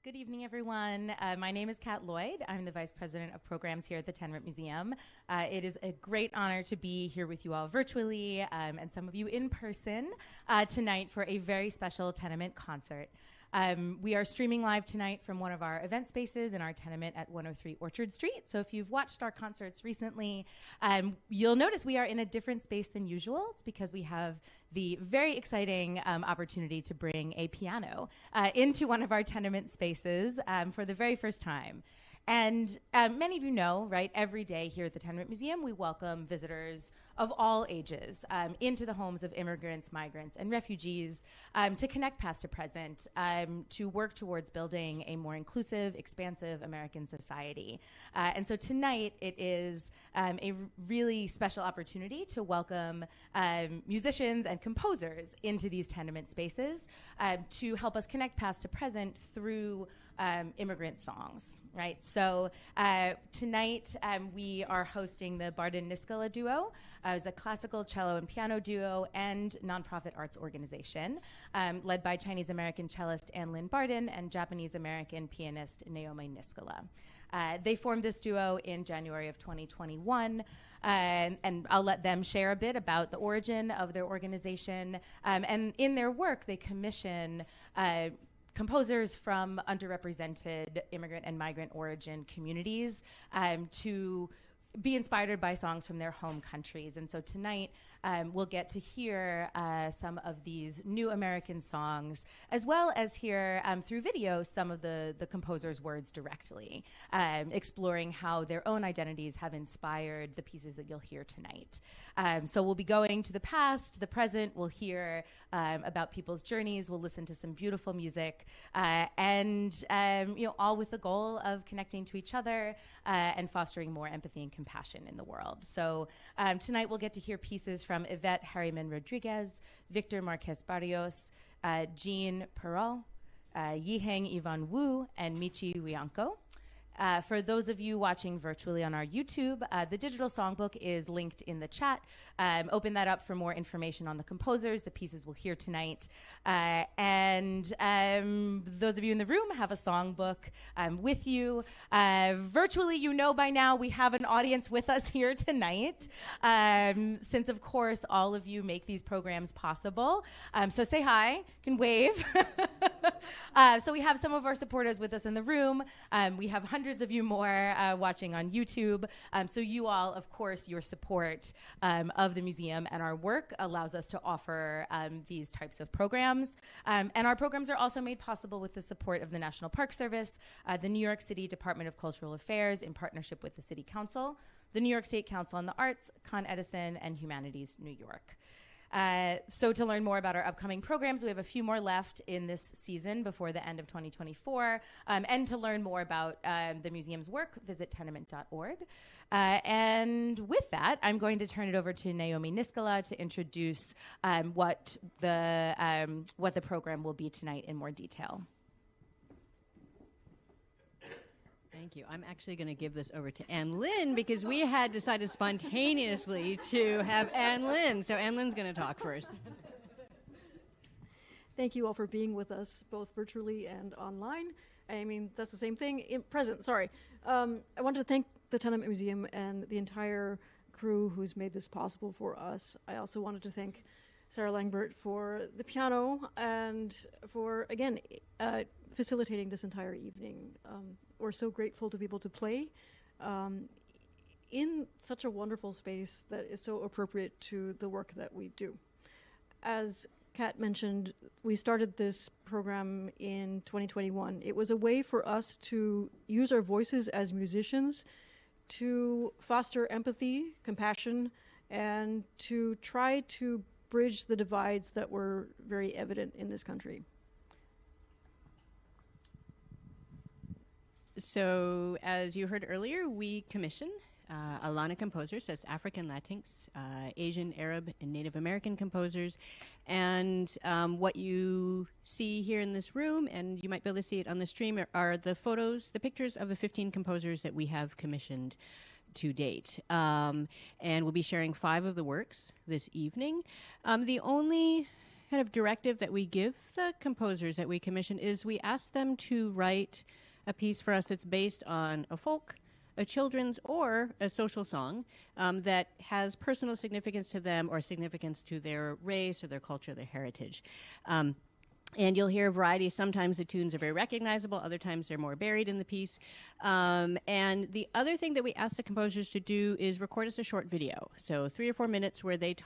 Good evening, everyone. My name is Kat Lloyd. I'm the Vice President of Programs here at the Tenement Museum. It is a great honor to be here with you all virtually and some of you in person tonight for a very special Tenement concert. We are streaming live tonight from one of our event spaces in our tenement at 103 Orchard Street. So if you've watched our concerts recently, you'll notice we are in a different space than usual. It's because we have the very exciting opportunity to bring a piano into one of our tenement spaces for the very first time. And many of you know, right, every day here at the Tenement Museum, we welcome visitors of all ages into the homes of immigrants, migrants, and refugees to connect past to present, to work towards building a more inclusive, expansive American society. And so tonight, it is a really special opportunity to welcome musicians and composers into these tenement spaces to help us connect past to present through immigrant songs, right? So tonight we are hosting the Bardin and Niskala duo. It's a classical cello and piano duo and nonprofit arts organization led by Chinese-American cellist An-lin Bardin and Japanese-American pianist Naomi Niskala. They formed this duo in January of 2021, and I'll let them share a bit about the origin of their organization. And in their work, they commission composers from underrepresented immigrant and migrant origin communities to be inspired by songs from their home countries. And so tonight, we'll get to hear some of these new American songs, as well as hear through video some of the composer's words directly, exploring how their own identities have inspired the pieces that you'll hear tonight. So we'll be going to the past, the present, we'll hear about people's journeys, we'll listen to some beautiful music, and all with the goal of connecting to each other and fostering more empathy and compassion in the world. So tonight we'll get to hear pieces from Yvette Harriman Rodriguez, Victor Marquez Barrios, Jean Perrault, Yiheng Ivan Wu, and Michi Wianco. For those of you watching virtually on our YouTube, the digital songbook is linked in the chat. Open that up for more information on the composers, the pieces we'll hear tonight. And those of you in the room have a songbook with you. Virtually, you know by now, we have an audience with us here tonight, since, of course, all of you make these programs possible. So say hi, you can wave. So we have some of our supporters with us in the room. We have hundreds of you more watching on YouTube. So you all, of course, your support of the museum and our work allows us to offer these types of programs. And our programs are also made possible with the support of the National Park Service, the New York City Department of Cultural Affairs in partnership with the City Council, the New York State Council on the Arts, Con Edison, and Humanities New York. So to learn more about our upcoming programs, we have a few more left in this season before the end of 2024. And to learn more about the museum's work, visit tenement.org. And with that, I'm going to turn it over to Naomi Niskala to introduce what the program will be tonight in more detail. Thank you. I'm actually going to give this over to An-lin because we had decided spontaneously to have An-lin. So An-lin's going to talk first. Thank you all for being with us, both virtually and online. I mean, that's the same thing in present, sorry. I wanted to thank the Tenement Museum and the entire crew who's made this possible for us. I also wanted to thank Sarah Langbert for the piano and for, again, facilitating this entire evening. We're so grateful to be able to play in such a wonderful space that is so appropriate to the work that we do. As Kat mentioned, we started this program in 2021. It was a way for us to use our voices as musicians to foster empathy, compassion, and to try to bridge the divides that were very evident in this country. So, as you heard earlier, we commission a lot of composers. That's African, Latinx, Asian, Arab, and Native American composers. And what you see here in this room, and you might be able to see it on the stream, are the photos, the pictures of the 15 composers that we have commissioned to date. And we'll be sharing 5 of the works this evening. The only kind of directive that we give the composers that we commission is we ask them to write a piece for us that's based on a folk, a children's, or a social song that has personal significance to them or significance to their race or their culture, their heritage. And you'll hear a variety. Sometimes the tunes are very recognizable. Other times they're more buried in the piece. And the other thing that we ask the composers to do is record us a short video. So 3 or 4 minutes where they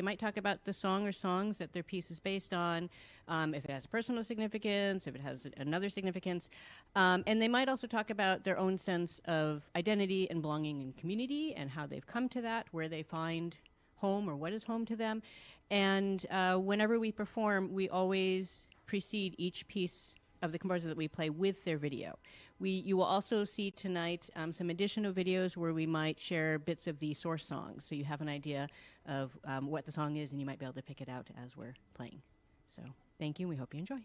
might talk about the song or songs that their piece is based on, if it has personal significance, if it has another significance. And they might also talk about their own sense of identity and belonging in community and how they've come to that, where they find home or what is home to them. And whenever we perform, we always precede each piece of the composer that we play with their video. You will also see tonight some additional videos where we might share bits of the source song, so you have an idea of what the song is, and you might be able to pick it out as we're playing. So thank you, and we hope you enjoy.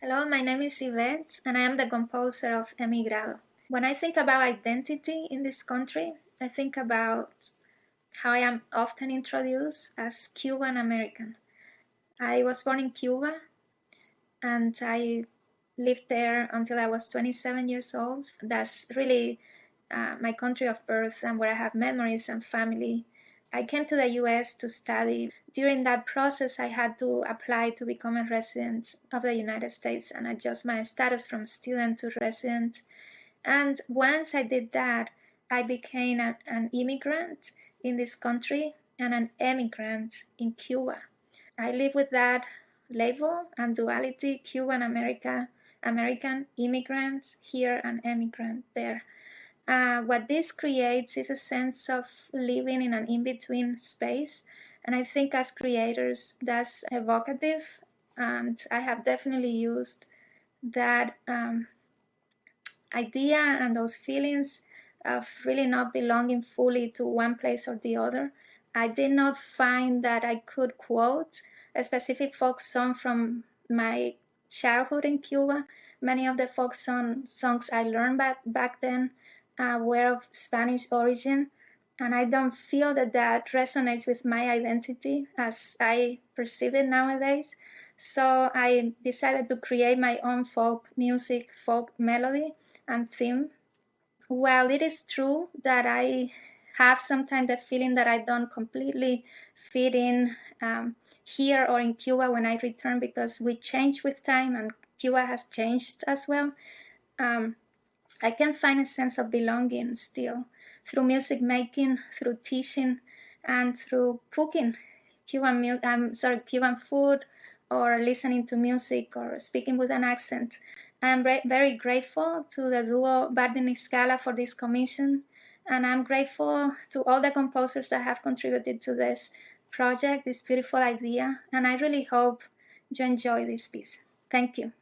Hello, my name is Yvette, and I am the composer of Emigrado. When I think about identity in this country, I think about how I am often introduced as Cuban American. I was born in Cuba, and I lived there until I was 27 years old. That's really my country of birth and where I have memories and family. I came to the US to study. During that process, I had to apply to become a resident of the United States and adjust my status from student to resident. And once I did that, I became an immigrant in this country and an emigrant in Cuba. I live with that label and duality, Cuban American immigrant here and emigrant there. What this creates is a sense of living in an in-between space. And I think as creators, that's evocative. And I have definitely used that idea and those feelings of really not belonging fully to one place or the other. I did not find that I could quote a specific folk song from my childhood in Cuba. Many of the folk songs I learned back then were of Spanish origin, and I don't feel that resonates with my identity as I perceive it nowadays. So I decided to create my own folk music, folk melody and theme. While it is true that I have sometimes the feeling that I don't completely fit in here or in Cuba when I return, because we change with time and Cuba has changed as well, I can find a sense of belonging still through music making, through teaching, and through cooking Cuban food, or listening to music, or speaking with an accent. I'm very grateful to the duo Bardin and Niskala for this commission, and I'm grateful to all the composers that have contributed to this project, this beautiful idea, and I really hope you enjoy this piece. Thank you.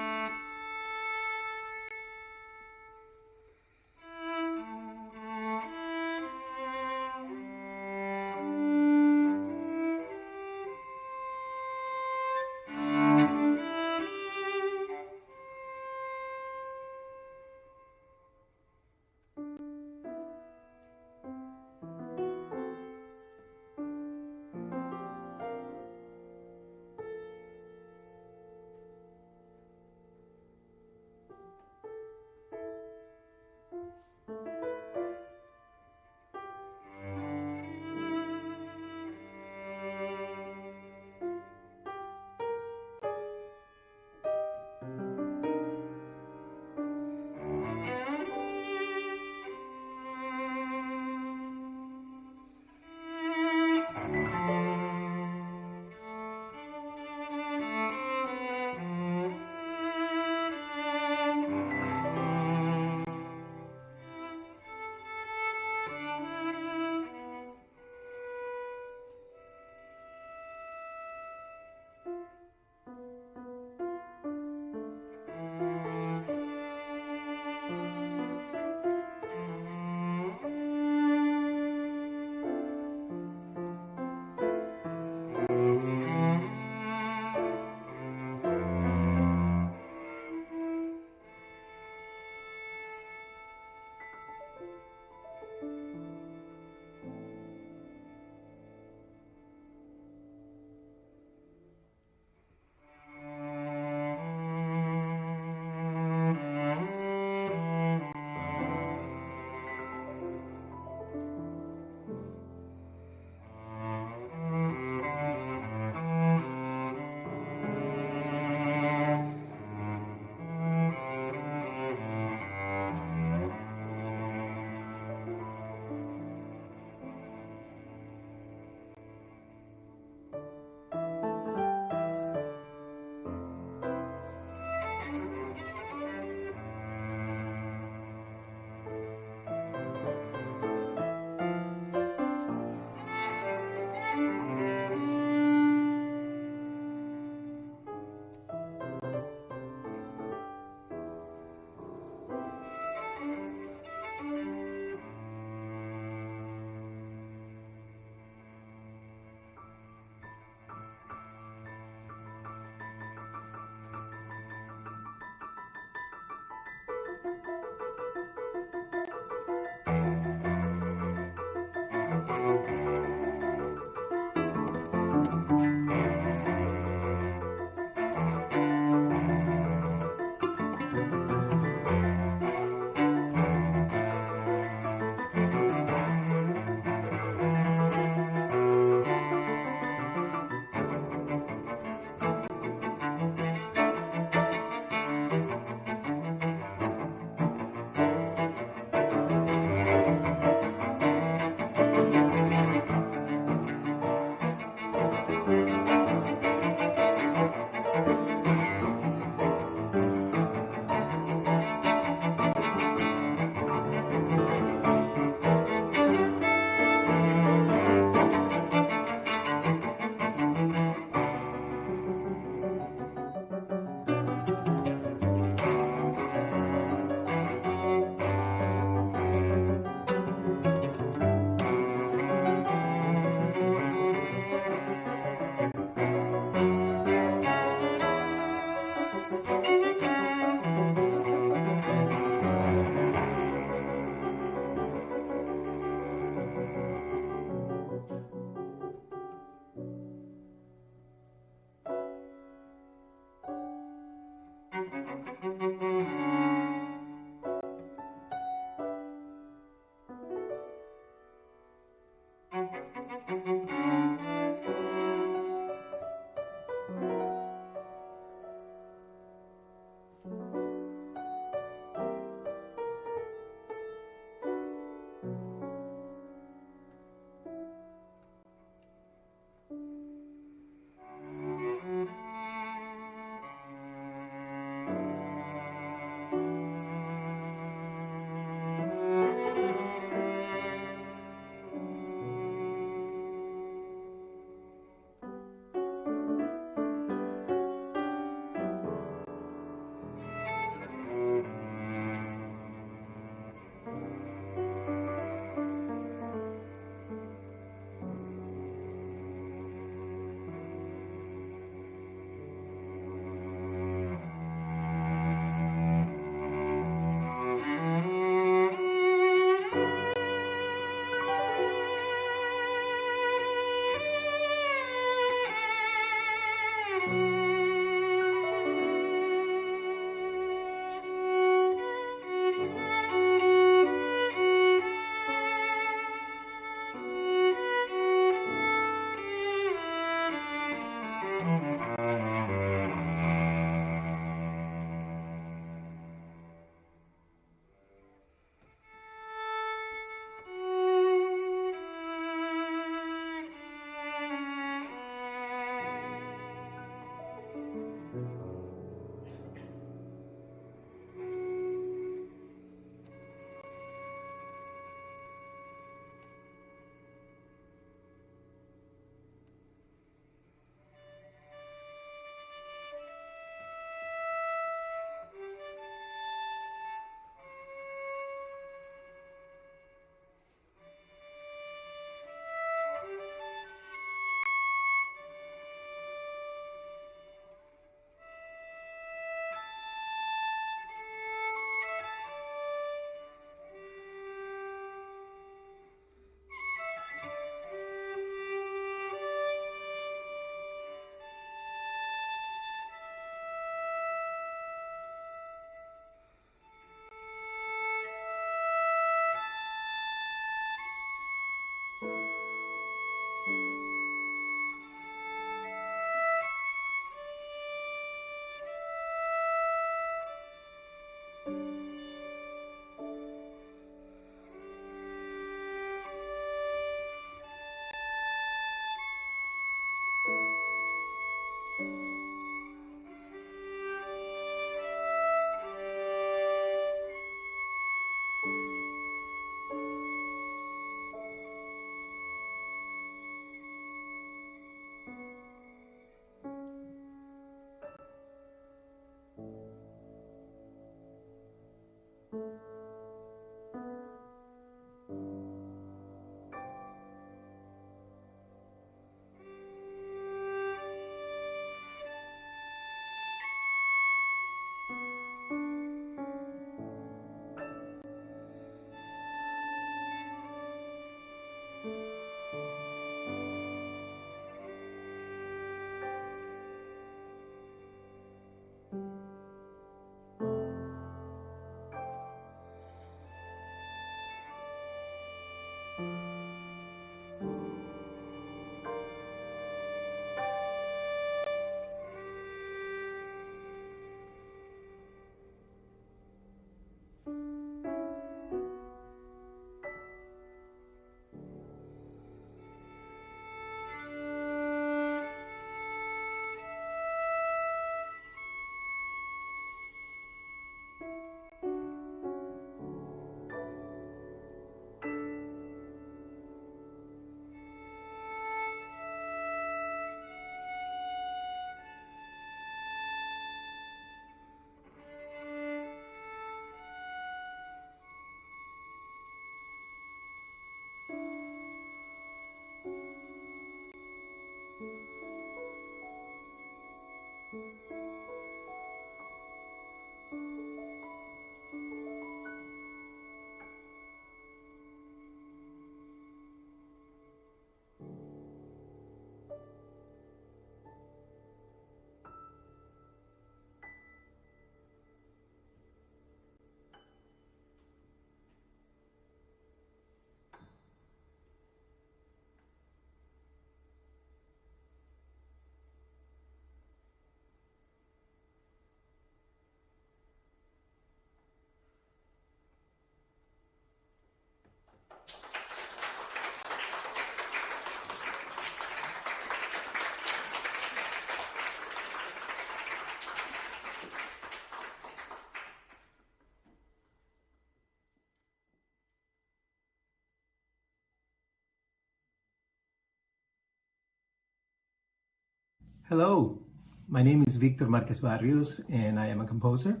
Hello, my name is Victor Marquez Barrios and I am a composer.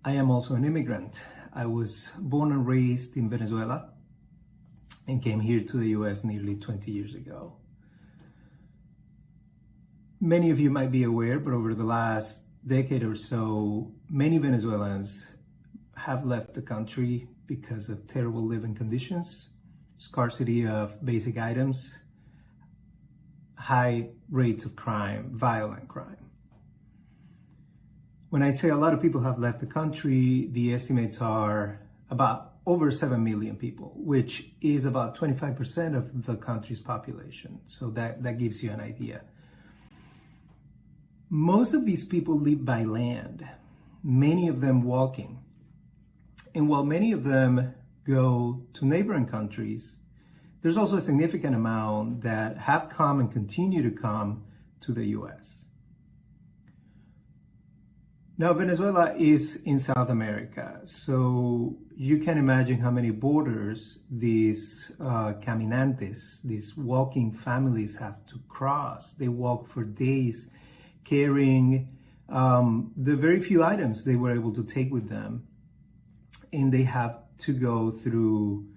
I am also an immigrant. I was born and raised in Venezuela and came here to the US nearly 20 years ago. Many of you might be aware, but over the last decade or so, many Venezuelans have left the country because of terrible living conditions, scarcity of basic items, high rates of crime, violent crime. When I say a lot of people have left the country, the estimates are about over 7 million people, which is about 25% of the country's population. So that gives you an idea. Most of these people live by land, many of them walking. And while many of them go to neighboring countries, there's also a significant amount that have come and continue to come to the US. Now, Venezuela is in South America, so you can imagine how many borders these caminantes, these walking families have to cross. They walk for days carrying the very few items they were able to take with them. And they have to go through,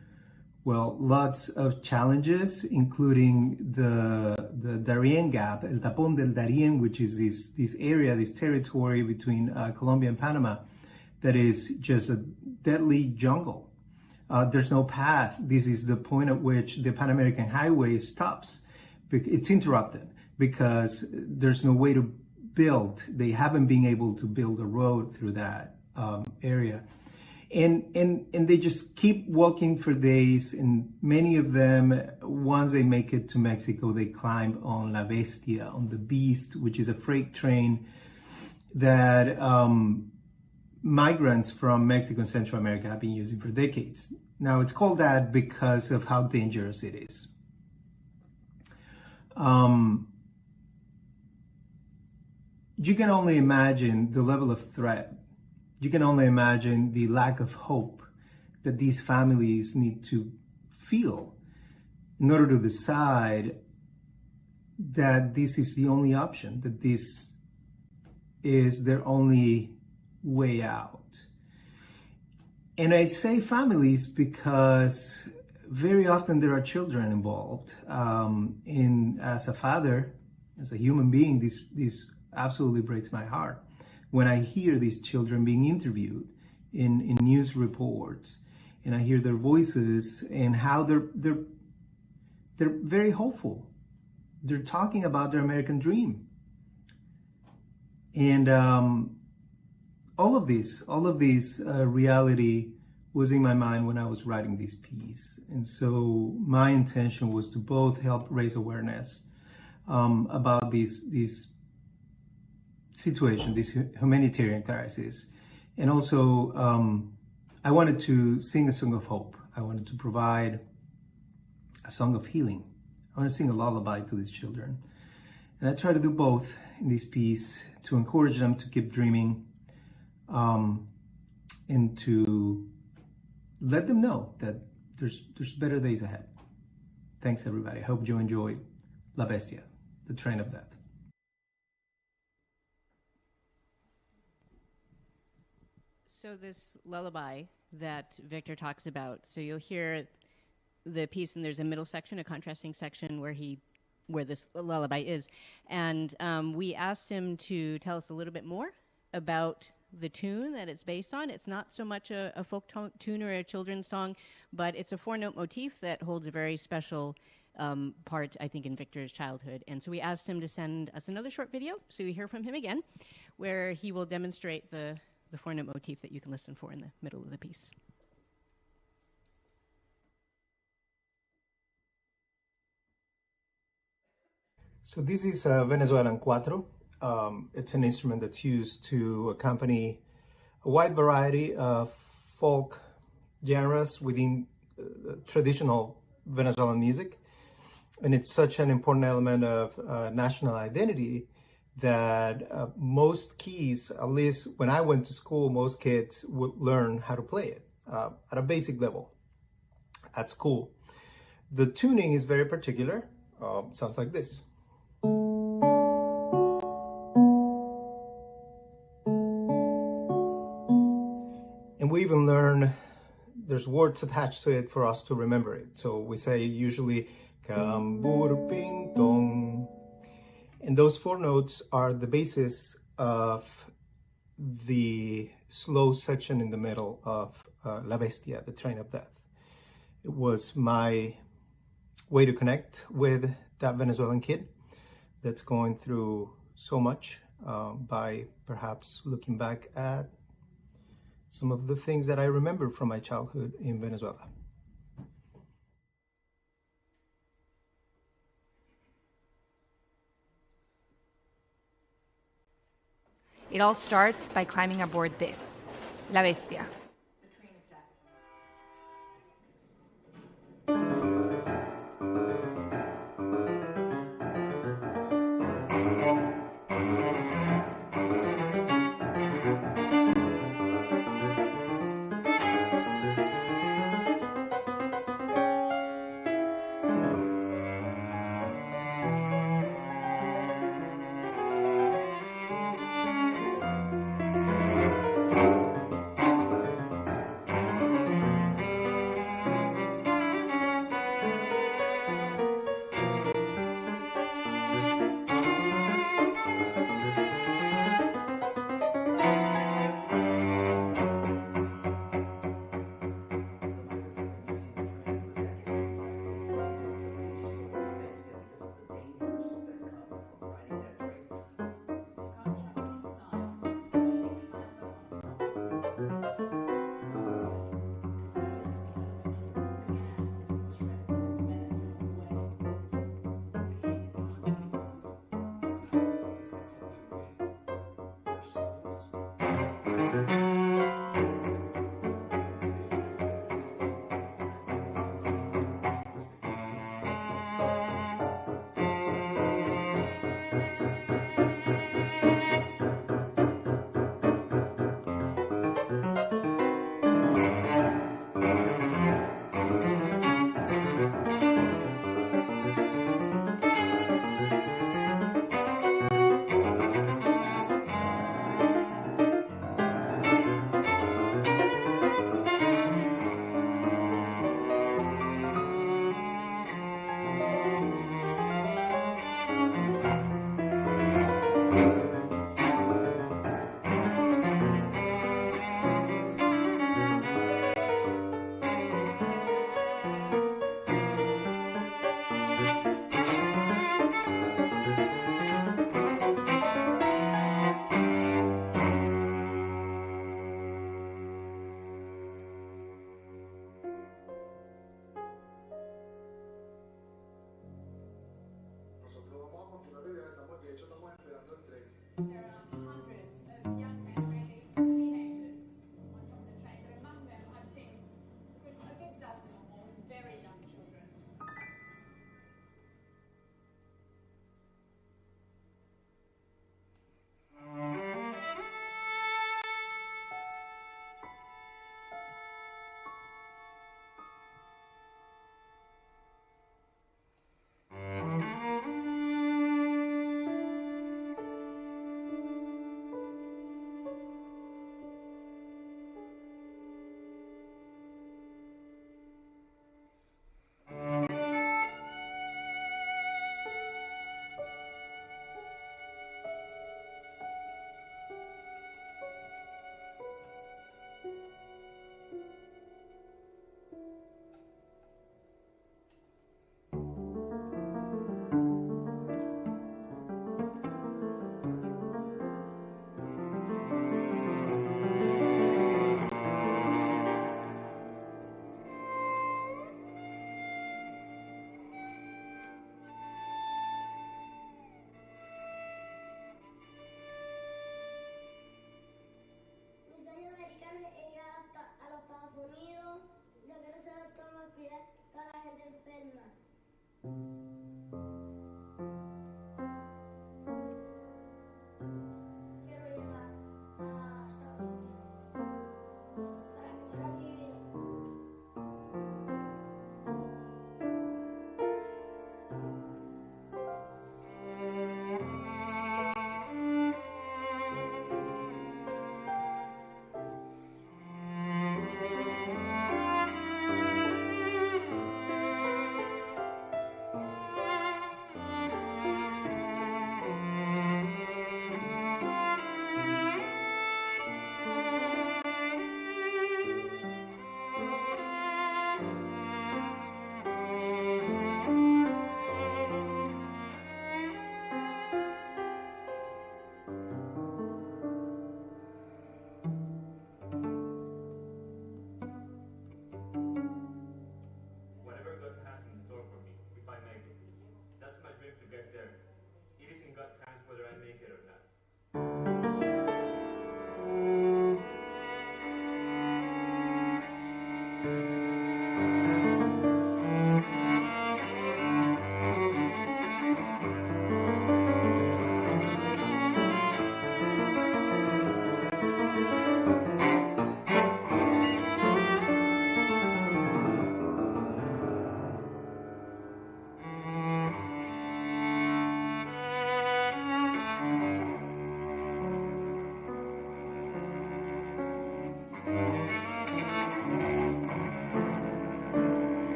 well, lots of challenges, including the Darien Gap, El Tapón del Darien, which is this area, this territory between Colombia and Panama, that is just a deadly jungle. There's no path. This is the point at which the Pan American Highway stops. It's interrupted because there's no way to build. They haven't been able to build a road through that area. And they just keep walking for days, and many of them, once they make it to Mexico, they climb on La Bestia, on the Beast, which is a freight train that migrants from Mexico and Central America have been using for decades. Now, it's called that because of how dangerous it is. You can only imagine the level of threat. You can only imagine the lack of hope that these families need to feel in order to decide that this is the only option, that this is their only way out. And I say families because very often there are children involved. And as a father, as a human being, this absolutely breaks my heart when I hear these children being interviewed in news reports, and I hear their voices and how they're very hopeful. They're talking about their American dream. And all of this reality was in my mind when I was writing this piece. And so my intention was to both help raise awareness about these situation, this humanitarian crisis. And also, I wanted to sing a song of hope. I wanted to provide a song of healing. I want to sing a lullaby to these children. And I try to do both in this piece to encourage them to keep dreaming and to let them know that there's better days ahead. Thanks, everybody. I hope you enjoyed La Bestia, the Train of Death. So this lullaby that Victor talks about, so you'll hear the piece, and there's a middle section, a contrasting section where this lullaby is. And we asked him to tell us a little bit more about the tune that it's based on. It's not so much a folk tune or a children's song, but it's a 4-note motif that holds a very special part, I think, in Victor's childhood. And so we asked him to send us another short video, so we hear from him again, where he will demonstrate the 4-note motif that you can listen for in the middle of the piece. So this is a Venezuelan cuatro. It's an instrument that's used to accompany a wide variety of folk genres within traditional Venezuelan music. And it's such an important element of national identity that most keys, at least when I went to school, most kids would learn how to play it at a basic level at school. The tuning is very particular. Sounds like this. learn, there's words attached to it for us to remember it. So we say usually kambur pintong. And those 4 notes are the basis of the slow section in the middle of La Bestia, the Train of Death. It was my way to connect with that Venezuelan kid that's going through so much by perhaps looking back at some of the things that I remember from my childhood in Venezuela. It all starts by climbing aboard this, La Bestia.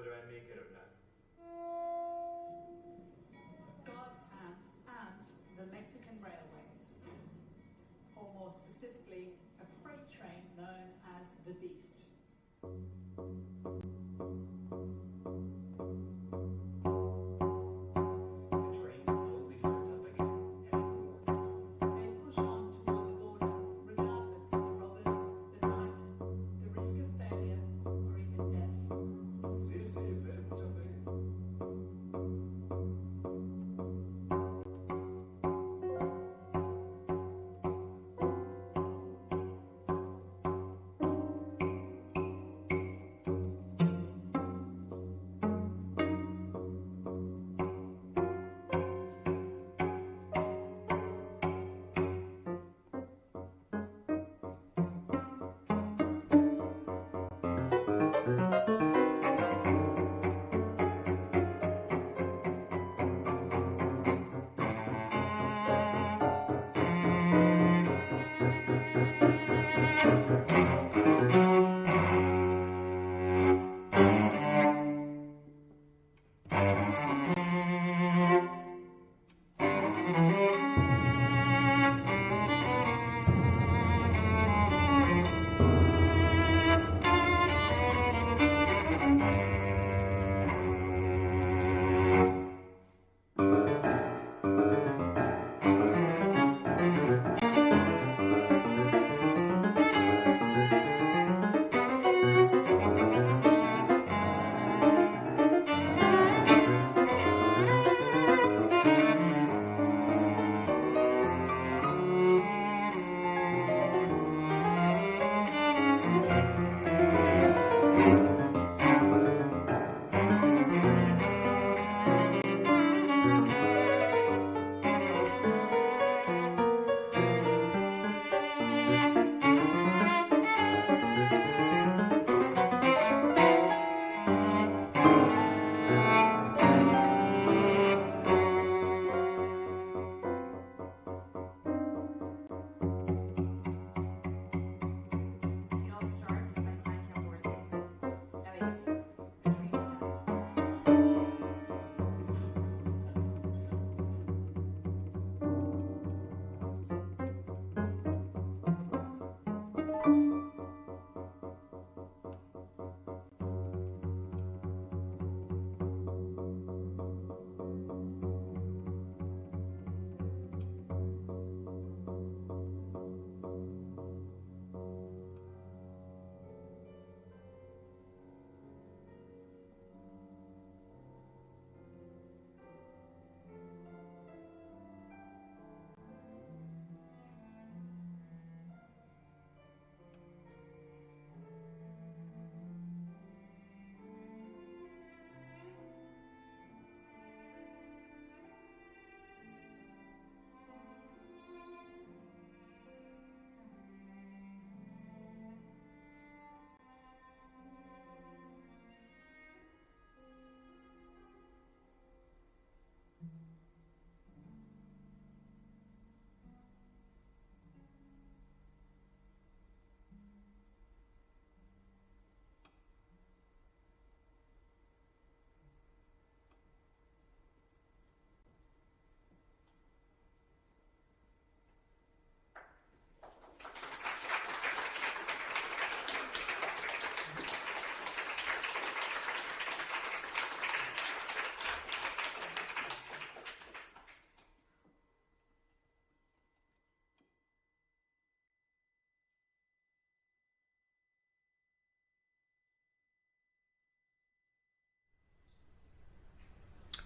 What do I make it of that? God's hands and the Mexican railways, or more specifically, a freight train known as the Beast.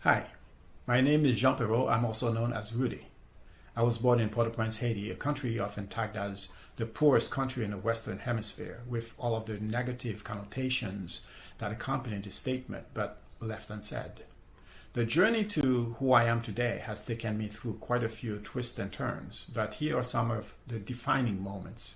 Hi, my name is Jean Perrault. I'm also known as Rudy. I was born in Port-au-Prince, Haiti, a country often tagged as the poorest country in the Western Hemisphere, with all of the negative connotations that accompany the statement, but left unsaid. The journey to who I am today has taken me through quite a few twists and turns, but here are some of the defining moments.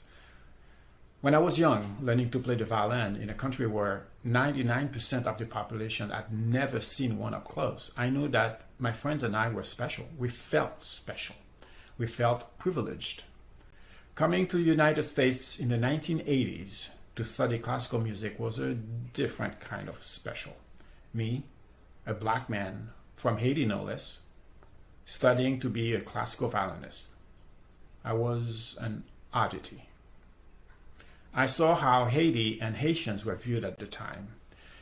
When I was young, learning to play the violin in a country where 99% of the population had never seen one up close, I knew that my friends and I were special. We felt special. We felt privileged. Coming to the United States in the 1980s to study classical music was a different kind of special. Me, a black man from Haiti no less, studying to be a classical violinist. I was an oddity. I saw how Haiti and Haitians were viewed at the time.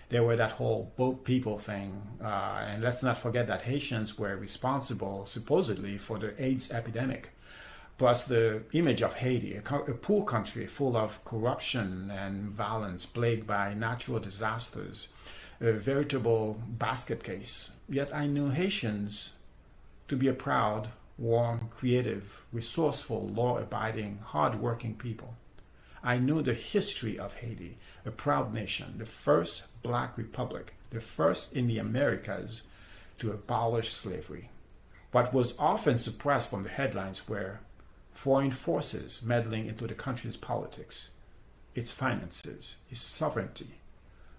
There were that whole boat people thing, and let's not forget that Haitians were responsible, supposedly, for the AIDS epidemic. Plus the image of Haiti, a poor country full of corruption and violence, plagued by natural disasters, a veritable basket case. Yet I knew Haitians to be a proud, warm, creative, resourceful, law-abiding, hard-working people. I knew the history of Haiti, a proud nation, the first black republic, the first in the Americas to abolish slavery. What was often suppressed from the headlines were foreign forces meddling into the country's politics, its finances, its sovereignty,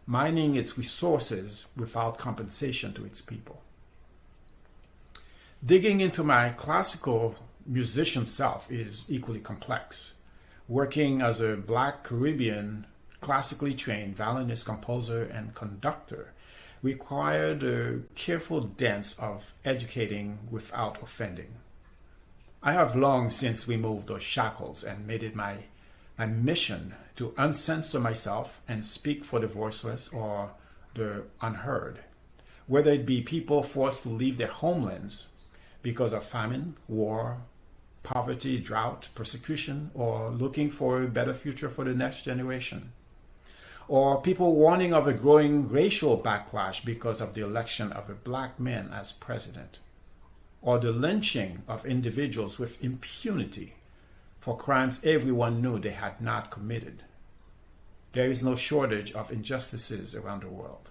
mining its resources without compensation to its people. Digging into my classical musician self is equally complex. Working as a black Caribbean, classically trained violinist, composer, and conductor required a careful dance of educating without offending. I have long since removed those shackles and made it my mission to uncensor myself and speak for the voiceless or the unheard, whether it be people forced to leave their homelands because of famine, war, poverty, drought, persecution, or looking for a better future for the next generation, or people warning of a growing racial backlash because of the election of a black man as president, or the lynching of individuals with impunity for crimes everyone knew they had not committed. There is no shortage of injustices around the world.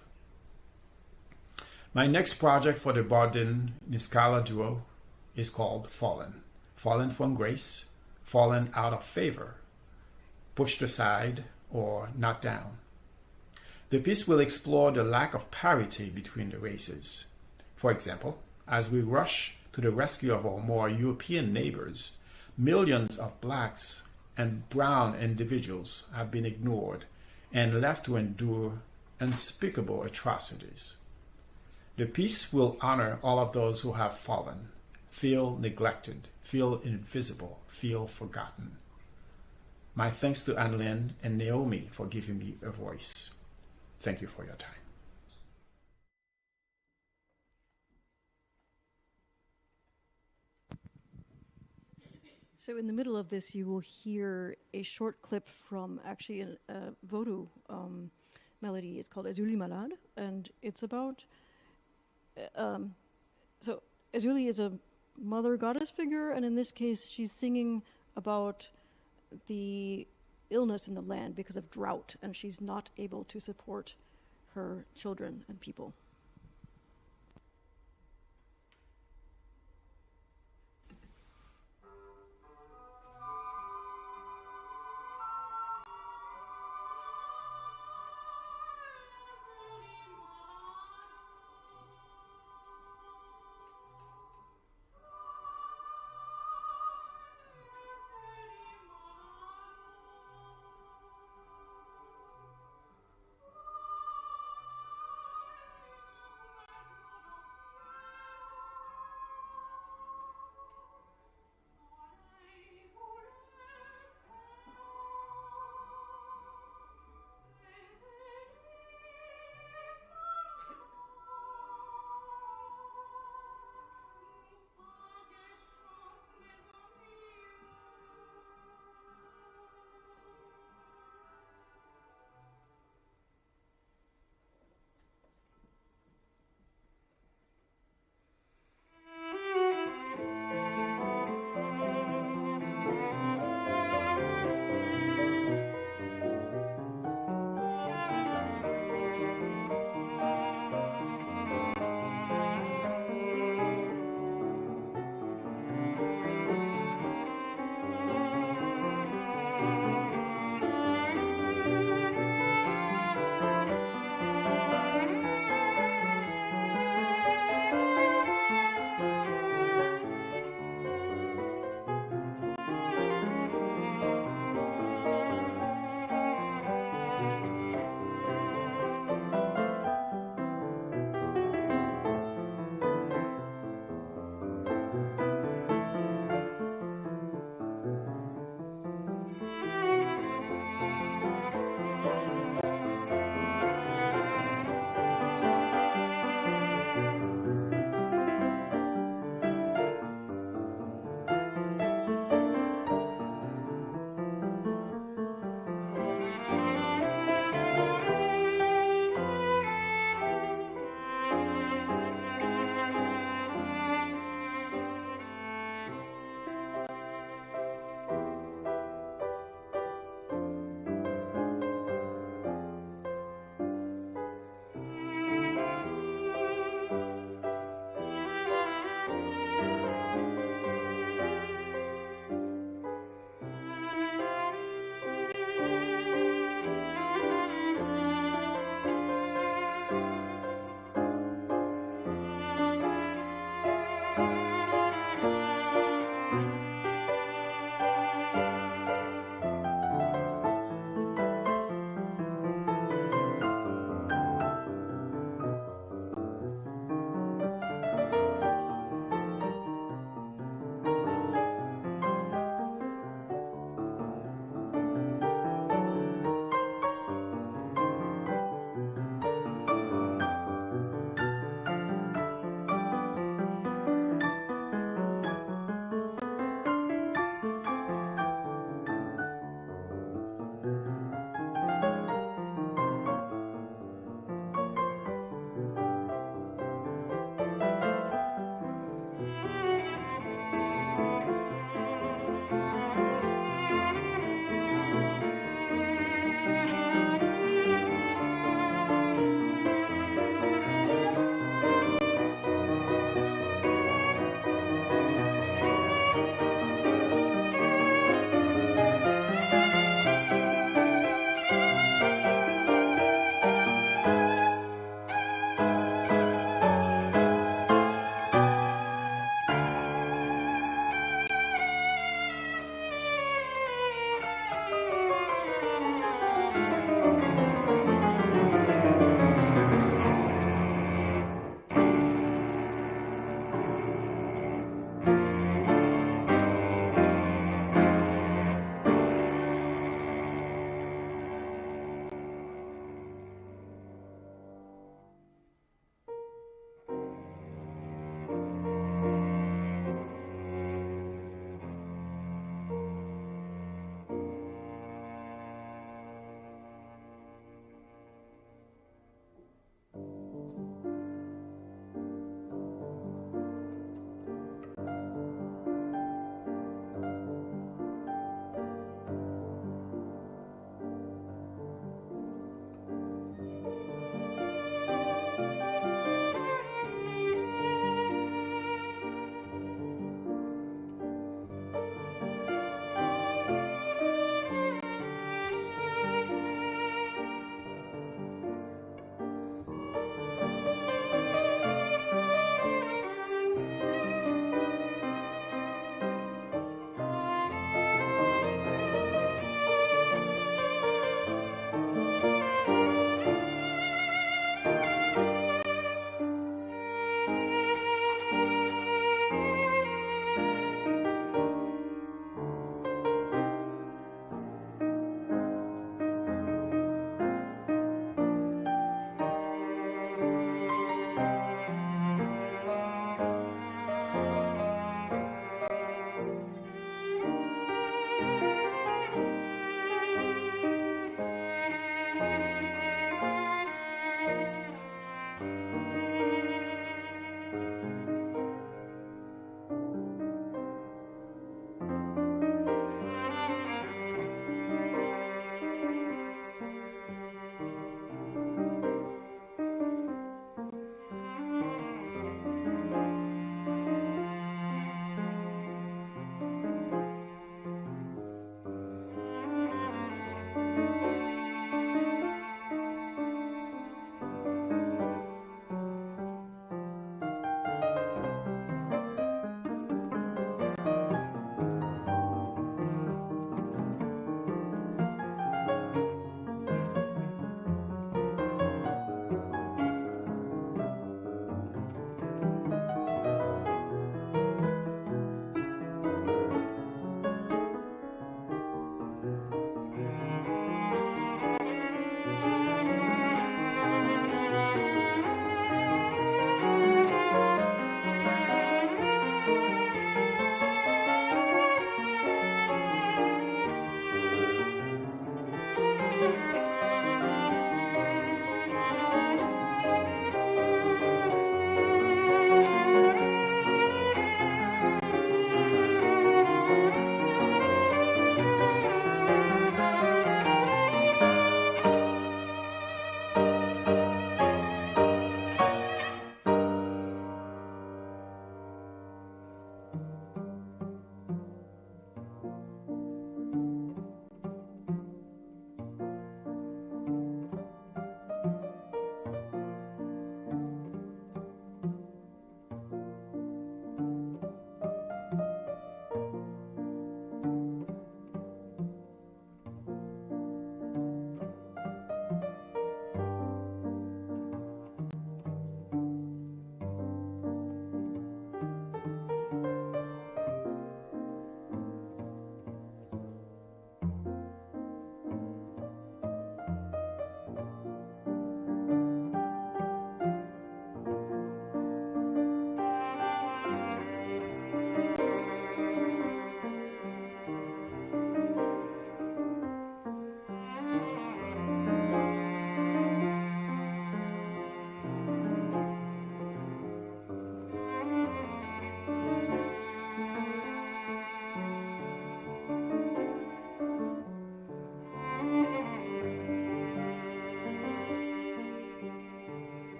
My next project for the Bardin Niskala duo is called Fallen. Fallen from grace, fallen out of favor, pushed aside, or knocked down. The piece will explore the lack of parity between the races. For example, as we rush to the rescue of our more European neighbors, millions of blacks and brown individuals have been ignored and left to endure unspeakable atrocities. The piece will honor all of those who have fallen, feel neglected, feel invisible, feel forgotten. My thanks to An-lin and Naomi for giving me a voice. Thank you for your time. So in the middle of this, you will hear a short clip from actually a Vodou melody. It's called Azuli Malade, and it's about... so Azuli is a mother goddess figure, and in this case, she's singing about the illness in the land because of drought, and she's not able to support her children and people.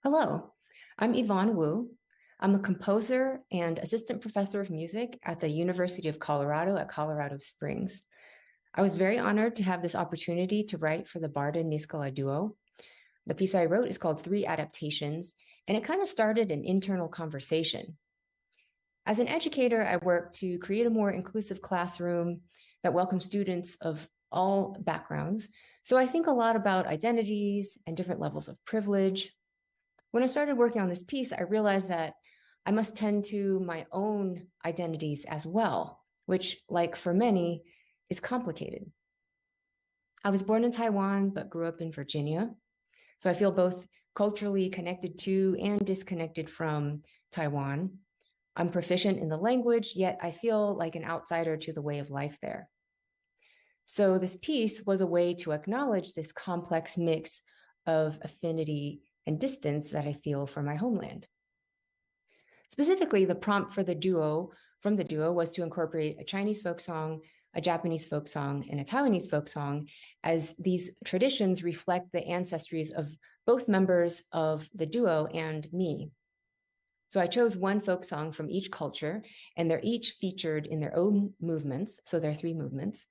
Hello, I'm Yvonne Wu. I'm a composer and assistant professor of music at the University of Colorado at Colorado Springs. I was very honored to have this opportunity to write for the Bardin Niskala duo. The piece I wrote is called Three Adaptations, and it kind of started an internal conversation. As an educator, I work to create a more inclusive classroom that welcomes students of all backgrounds. So I think a lot about identities and different levels of privilege. When I started working on this piece, I realized that I must tend to my own identities as well, which, like for many, is complicated. I was born in Taiwan, but grew up in Virginia. So I feel both culturally connected to and disconnected from Taiwan. I'm proficient in the language, yet I feel like an outsider to the way of life there. So this piece was a way to acknowledge this complex mix of affinity and distance that I feel for my homeland. Specifically, the prompt for the duo was to incorporate a Chinese folk song, a Japanese folk song, and a Taiwanese folk song, as these traditions reflect the ancestries of both members of the duo and me. So I chose one folk song from each culture, and they're each featured in their own movements, so there are 3 movements.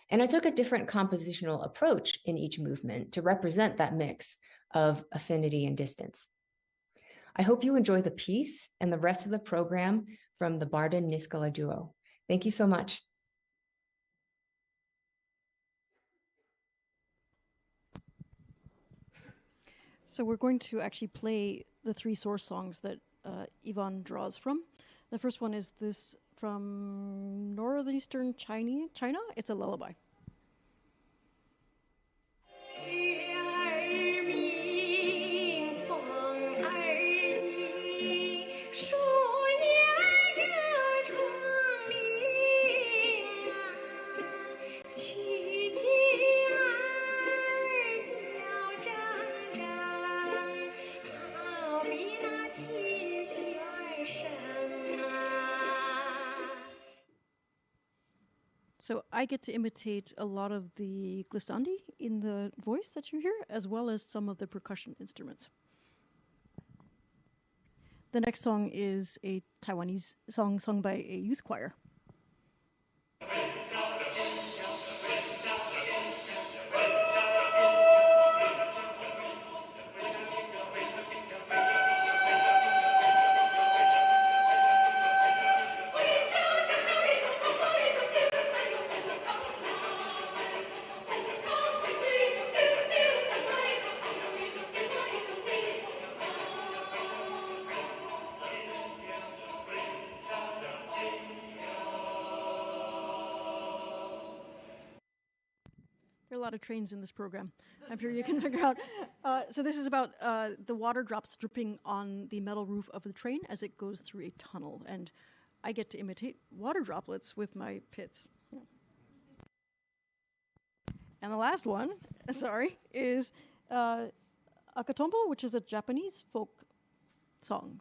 And I took a different compositional approach in each movement to represent that mix of affinity and distance. I hope you enjoy the piece and the rest of the program from the Bardin Niskala duo. Thank you so much. So we're going to actually play the 3 source songs that Yvonne draws from. The first one is this from northeastern China. It's a lullaby. So I get to imitate a lot of the glissandi in the voice that you hear, as well as some of the percussion instruments. The next song is a Taiwanese song sung by a youth choir. There are a lot of trains in this program. I'm sure you can figure out. So this is about the water drops dripping on the metal roof of the train as it goes through a tunnel. And I get to imitate water droplets with my pits. Yeah. And the last one, is Akatombo, which is a Japanese folk song.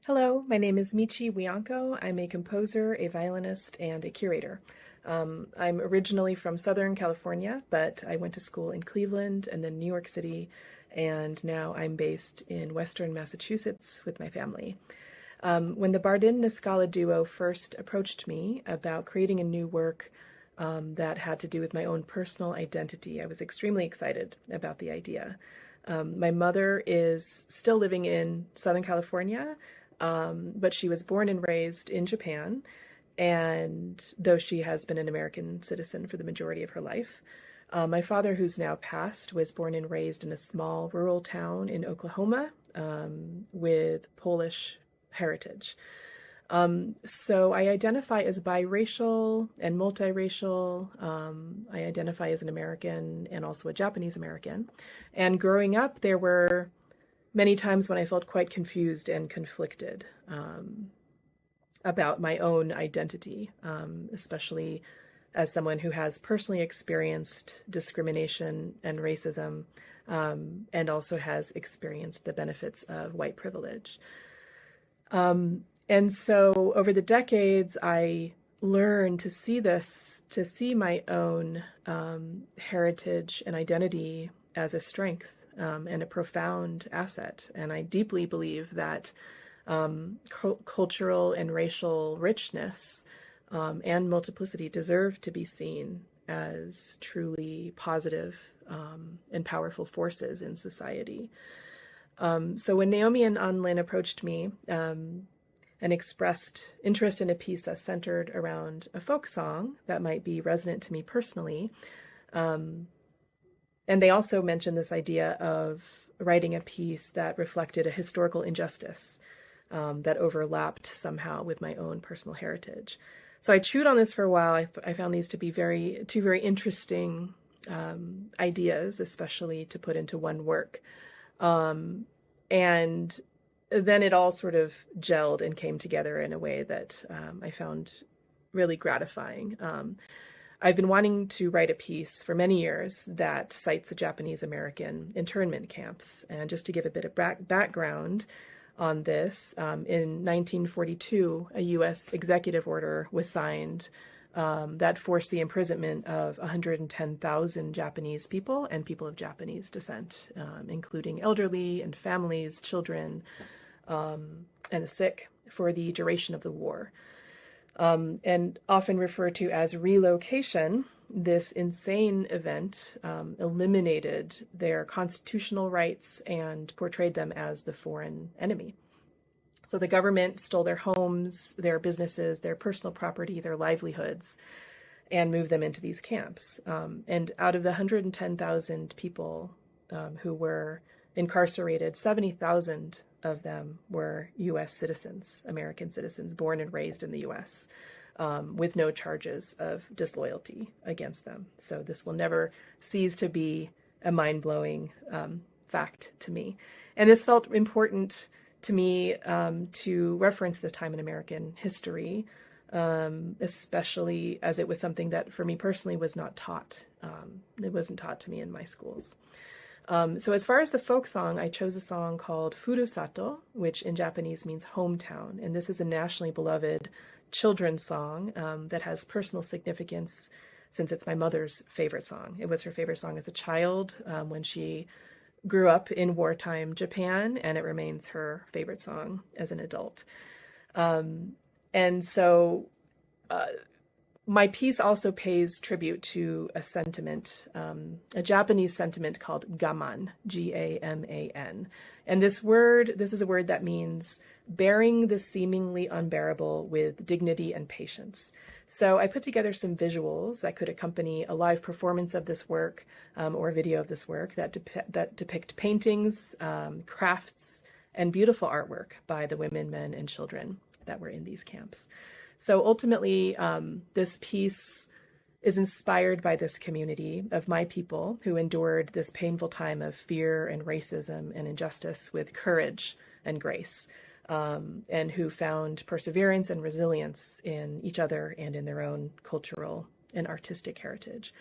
Hello, my name is Michi Wianko. I'm a composer, a violinist, and a curator. I'm originally from Southern California, but I went to school in Cleveland and then New York City, and now I'm based in Western Massachusetts with my family. When the Bardin and Niskala duo first approached me about creating a new work that had to do with my own personal identity, I was extremely excited about the idea. My mother is still living in Southern California, but she was born and raised in Japan, and though she has been an American citizen for the majority of her life. My father, who's now passed, was born and raised in a small rural town in Oklahoma with Polish heritage. So I identify as biracial and multiracial. I identify as an American and also a Japanese American. And growing up, there were many times when I felt quite confused and conflicted about my own identity, especially as someone who has personally experienced discrimination and racism, and also has experienced the benefits of white privilege. And so over the decades, I learned to see my own heritage and identity as a strength and a profound asset. And I deeply believe that cultural and racial richness and multiplicity deserve to be seen as truly positive and powerful forces in society. So when Naomi and An-lin approached me and expressed interest in a piece that's centered around a folk song that might be resonant to me personally, and they also mentioned this idea of writing a piece that reflected a historical injustice that overlapped somehow with my own personal heritage. So I chewed on this for a while. I found these to be two very interesting ideas, especially to put into one work. And then it all sort of gelled and came together in a way that I found really gratifying. I've been wanting to write a piece for many years that cites the Japanese American internment camps. And just to give a bit of background on this, in 1942, a U.S. executive order was signed that forced the imprisonment of 110,000 Japanese people and people of Japanese descent, including elderly and families, children, and the sick, for the duration of the war. And often referred to as relocation, this insane event eliminated their constitutional rights and portrayed them as the foreign enemy. So the government stole their homes, their businesses, their personal property, their livelihoods, and moved them into these camps. And out of the 110,000 people who were incarcerated, 70,000 of them were U.S. citizens, American citizens, born and raised in the U.S., with no charges of disloyalty against them. So this will never cease to be a mind-blowing fact to me. And this felt important to me to reference this time in American history, especially as it was something that for me personally was not taught. It wasn't taught to me in my schools. So as far as the folk song, I chose a song called Furusato, which in Japanese means hometown. And this is a nationally beloved children's song that has personal significance since it's my mother's favorite song. It was her favorite song as a child when she grew up in wartime Japan, and it remains her favorite song as an adult. And so my piece also pays tribute to a sentiment, a Japanese sentiment called gaman, G-A-M-A-N. And this is a word that means bearing the seemingly unbearable with dignity and patience. So I put together some visuals that could accompany a live performance of this work or video of this work that depict paintings, crafts, and beautiful artwork by the women, men, and children that were in these camps. So ultimately, this piece is inspired by this community of my people who endured this painful time of fear and racism and injustice with courage and grace, and who found perseverance and resilience in each other and in their own cultural and artistic heritage.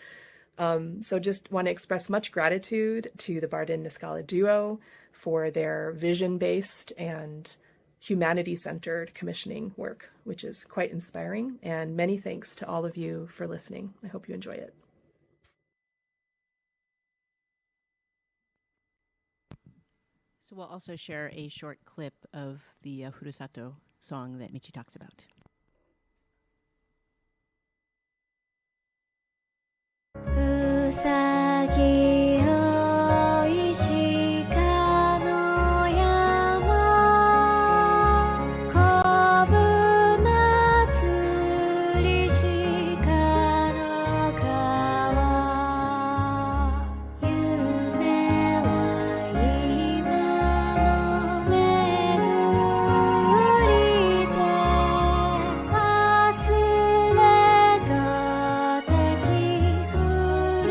So just want to express much gratitude to the Bardin and Niskala duo for their vision-based and humanity-centered commissioning work, which is quite inspiring. And many thanks to all of you for listening. I hope you enjoy it. So we'll also share a short clip of the Furusato song that Michi talks about. うさぎ追い鹿の山こぶなつり鹿の川夢は今も巡りて忘れがたきふる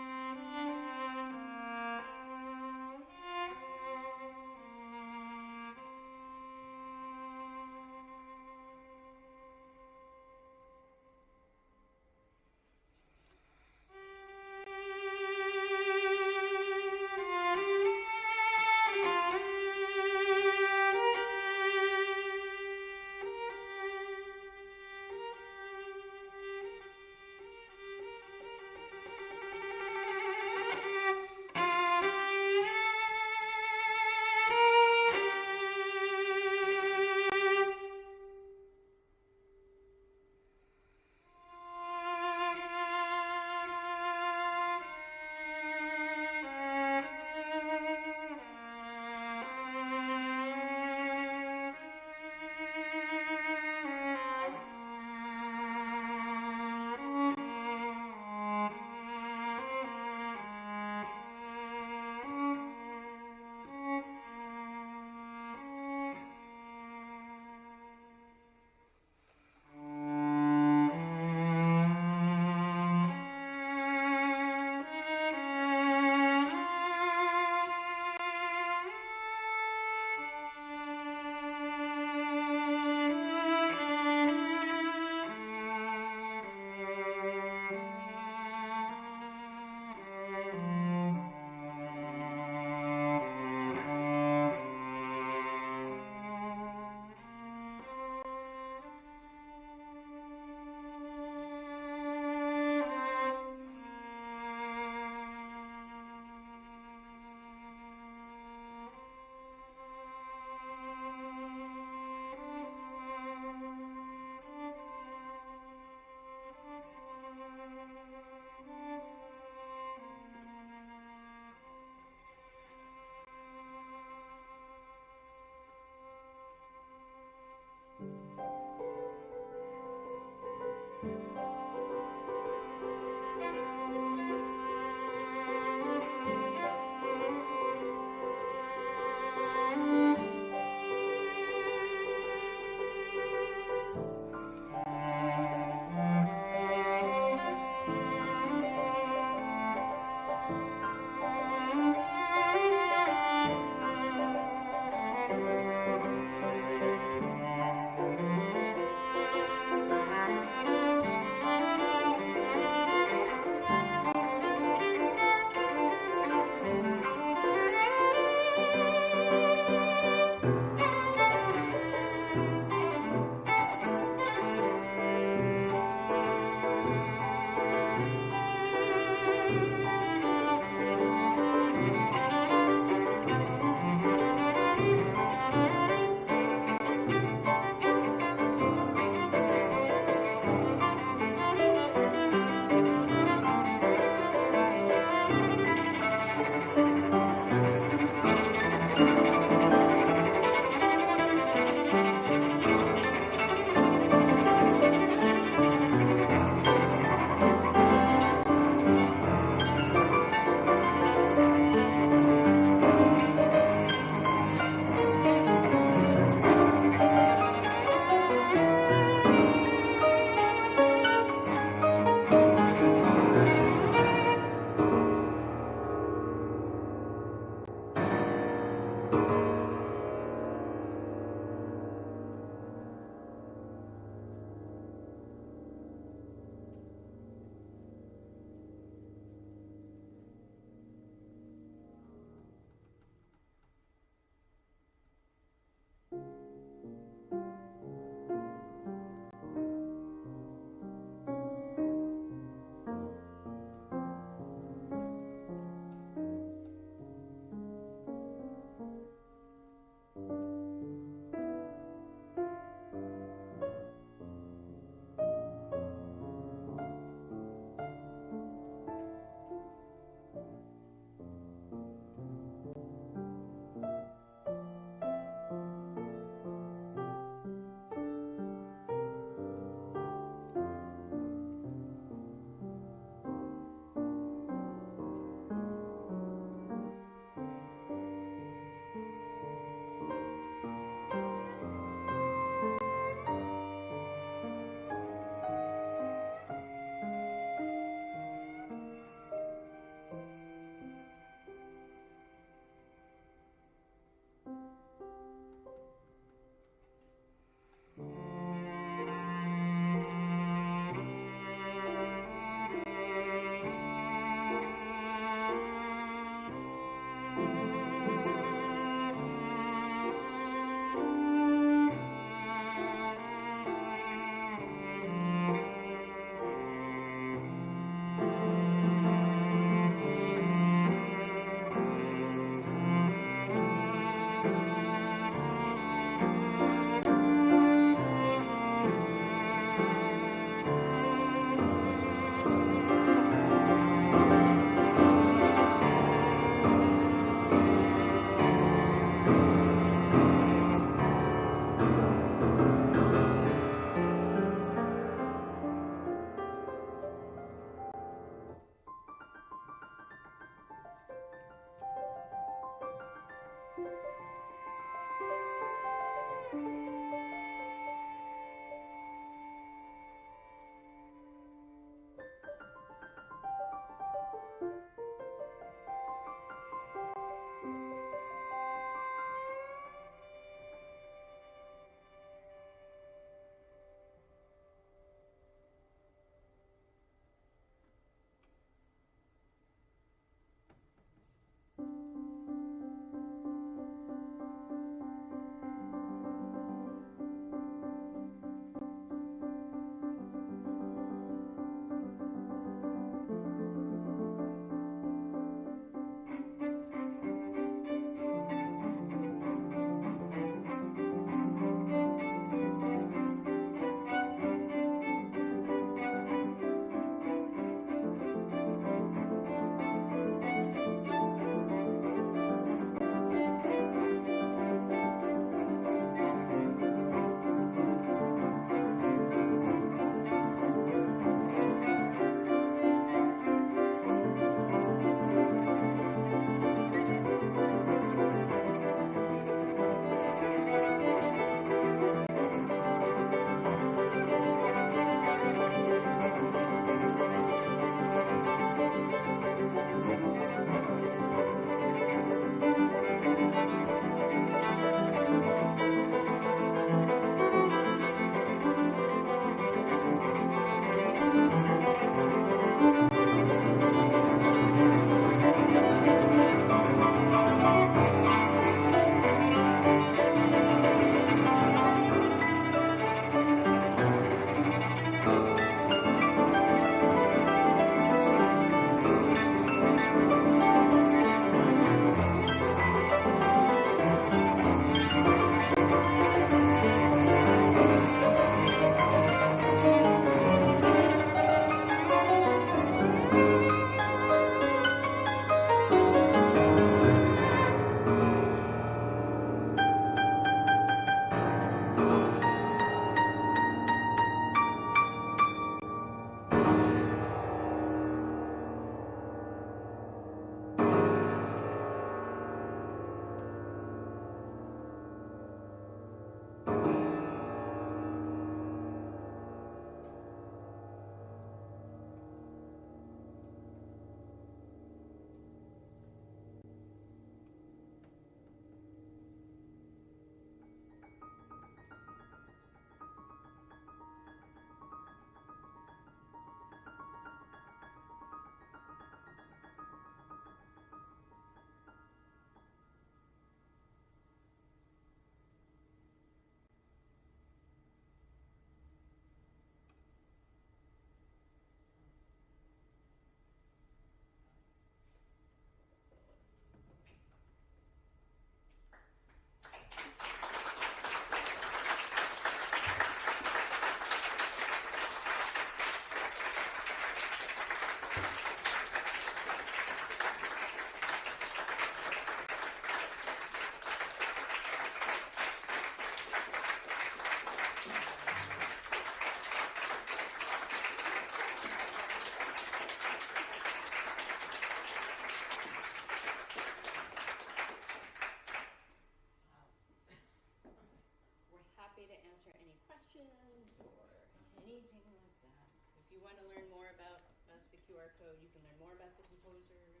If you want to learn more about us, the QR code, you can learn more about the composers.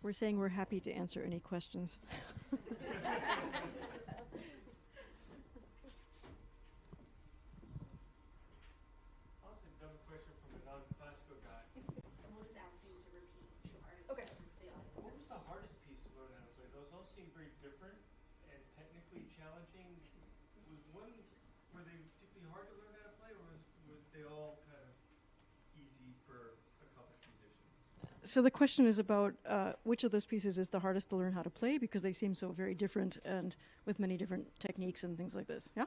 We're saying we're happy to answer any questions. Were they particularly hard to learn how to play, or were they all kind of easy for accomplished musicians? So the question is about which of those pieces is the hardest to learn how to play, because they seem so very different and with many different techniques and things like this. Yeah?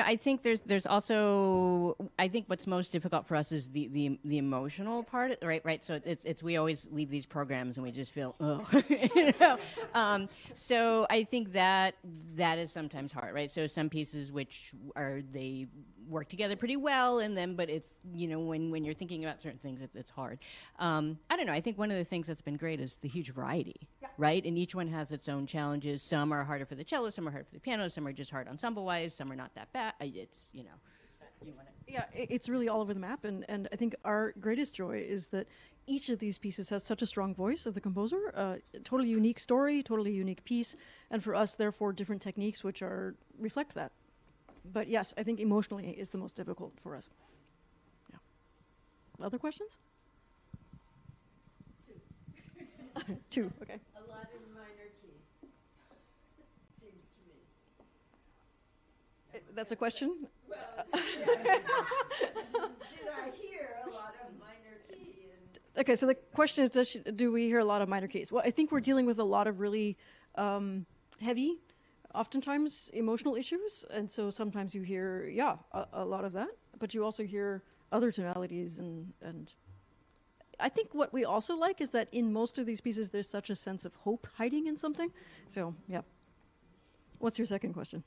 I think there's also, I think what's most difficult for us is the emotional part, right? So it's we always leave these programs and we just feel, so I think that is sometimes hard, right? So some pieces which they work together pretty well, and then, but it's, when you're thinking about certain things, it's hard. I don't know. I think one of the things that's been great is the huge variety, right? And each one has its own challenges. Some are harder for the cello, some are harder for the piano, some are just hard ensemble-wise, some are not that bad. It's, you want to... Yeah, it's really all over the map, and I think our greatest joy is that each of these pieces has such a strong voice of the composer, totally unique story, totally unique piece, and for us, therefore, different techniques which reflect that. But yes, I think emotionally is the most difficult for us. Yeah. Other questions? Two, okay. A lot in minor key, seems to me. That's a question? Well, did I hear a lot of minor key? Okay, so the question is, do we hear a lot of minor keys? Well, I think we're dealing with a lot of really heavy, oftentimes emotional issues, and so sometimes you hear, a lot of that, but you also hear other tonalities, and I think what we also like is that in most of these pieces there's such a sense of hope hiding in something. So, yeah. What's your second question?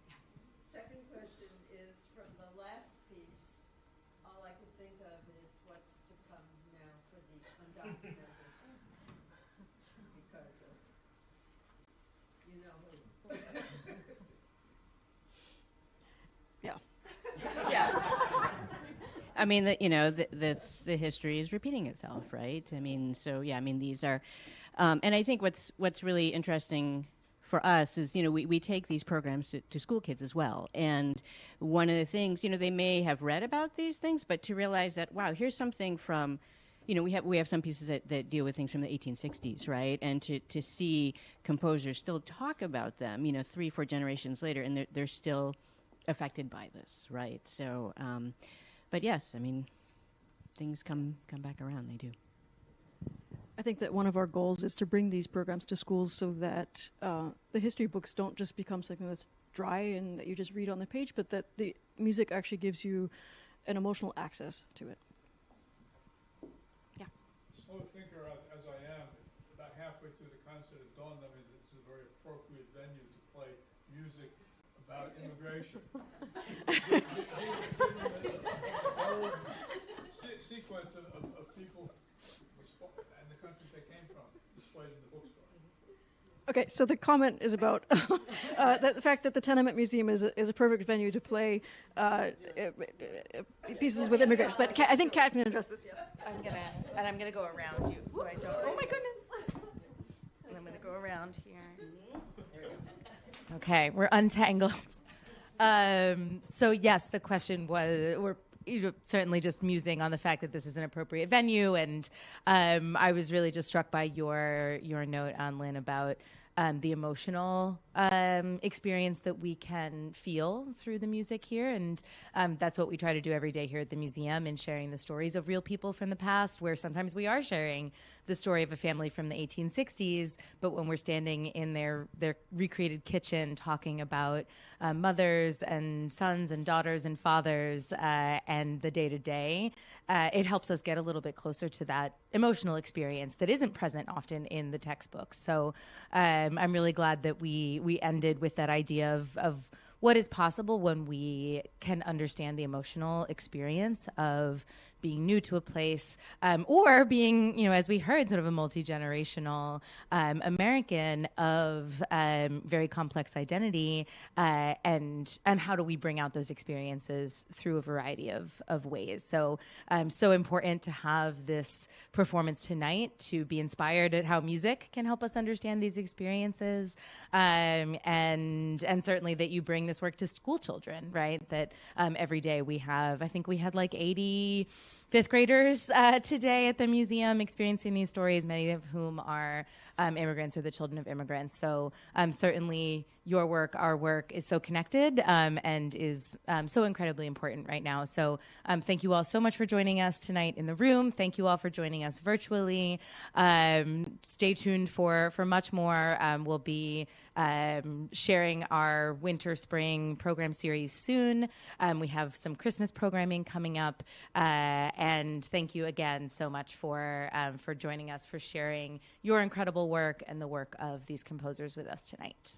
Second question is, from the last piece, all I could think of is what's to come now for the undocumented because of, who. I mean, that's the history is repeating itself, right? I mean, so these are, and I think what's really interesting for us is, we take these programs to school kids as well. And one of the things, they may have read about these things, but to realize that, wow, here's something from, we have some pieces that deal with things from the 1860s, right? And to see composers still talk about them, 3-4 generations later, and they're still affected by this, right? So, but yes, I mean, things come back around. They do. I think that one of our goals is to bring these programs to schools so that the history books don't just become something that's dry and that you just read on the page, but that the music actually gives you an emotional access to it. Yeah. Slow thinker as I am, about halfway through the concert it dawned on me that this is a very appropriate venue to play music about immigration. Whole sequence of people and the countries they came from displayed in the bookstore. Okay, so the comment is about the fact that the Tenement Museum is a perfect venue to play pieces with immigrants. But I think Kat can address this. Yes. I'm gonna go around you, so I don't. Oh my goodness! And I'm gonna go around here. Okay, we're untangled. So yes, the question was, we're certainly just musing on the fact that this is an appropriate venue, and I was really just struck by your note, An-lin, about the emotional experience that we can feel through the music here, and that's what we try to do every day here at the museum, in sharing the stories of real people from the past, where sometimes we are sharing the story of a family from the 1860s, but when we're standing in their recreated kitchen talking about mothers and sons and daughters and fathers and the day-to-day, it helps us get a little bit closer to that emotional experience that isn't present often in the textbooks. So I'm really glad that we ended with that idea of what is possible when we can understand the emotional experience of being new to a place, or being, as we heard, sort of a multi-generational American of very complex identity, and how do we bring out those experiences through a variety of ways. So so important to have this performance tonight, to be inspired at how music can help us understand these experiences, and certainly that you bring this work to school children, right? That every day we have, I think we had like 80 fifth graders today at the museum experiencing these stories, many of whom are immigrants or the children of immigrants. So certainly your work, our work, is so connected and is so incredibly important right now. So thank you all so much for joining us tonight in the room. Thank you all for joining us virtually. Stay tuned for much more. We'll be sharing our winter-spring program series soon. We have some Christmas programming coming up. And thank you again so much for joining us, for sharing your incredible work and the work of these composers with us tonight.